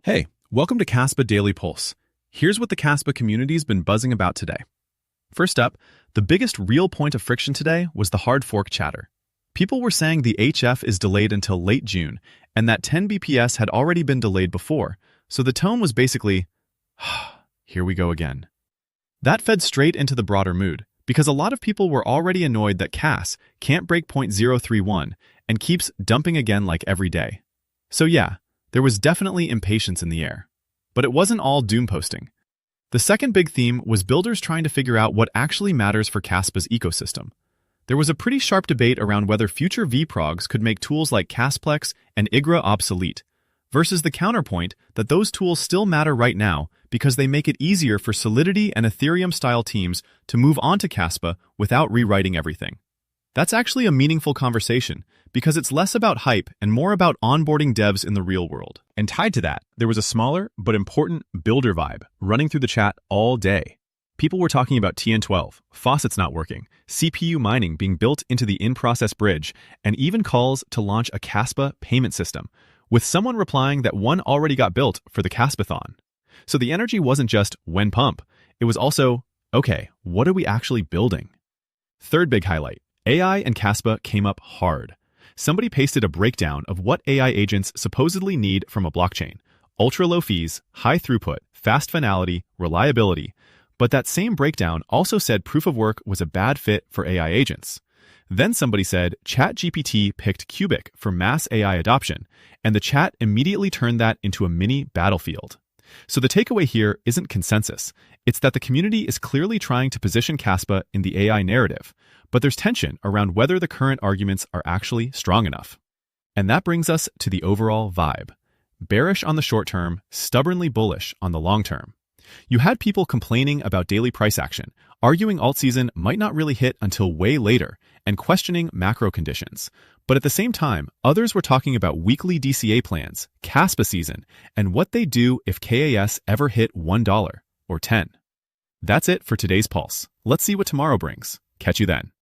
Hey, welcome to Kaspa Daily Pulse. Here's what the Kaspa community's been buzzing about today. First up, the biggest real point of friction today was the hard fork chatter. People were saying the HF is delayed until late June, and that 10 BPS had already been delayed before, so the tone was basically, here we go again. That fed straight into the broader mood, because a lot of people were already annoyed that Kas can't break .031 and keeps dumping again like every day. So yeah, there was definitely impatience in the air. But it wasn't all doom posting. The second big theme was builders trying to figure out what actually matters for Kaspa's ecosystem. There was a pretty sharp debate around whether future v-progs could make tools like Kasplex and Igra obsolete, versus the counterpoint that those tools still matter right now because they make it easier for Solidity and Ethereum-style teams to move on to Kaspa without rewriting everything. That's actually a meaningful conversation, because it's less about hype and more about onboarding devs in the real world. And tied to that, there was a smaller but important builder vibe running through the chat all day. People were talking about TN12, faucets not working, CPU mining being built into the in-process bridge, and even calls to launch a Kaspa payment system, with someone replying that one already got built for the Kaspathon. So the energy wasn't just when pump, it was also, okay, what are we actually building? Third big highlight, AI and Kaspa came up hard. Somebody pasted a breakdown of what AI agents supposedly need from a blockchain: ultra-low fees, high throughput, fast finality, reliability. But that same breakdown also said proof of work was a bad fit for AI agents. Then somebody said ChatGPT picked Cubic for mass AI adoption, and the chat immediately turned that into a mini battlefield. So the takeaway here isn't consensus. It's that the community is clearly trying to position Kaspa in the AI narrative, but there's tension around whether the current arguments are actually strong enough. And that brings us to the overall vibe. Bearish on the short term, stubbornly bullish on the long term. You had people complaining about daily price action, arguing alt season might not really hit until way later, and questioning macro conditions. But at the same time, others were talking about weekly DCA plans, Kaspa season, and what they'd do if KAS ever hit $1 or 10. That's it for today's Pulse. Let's see what tomorrow brings. Catch you then.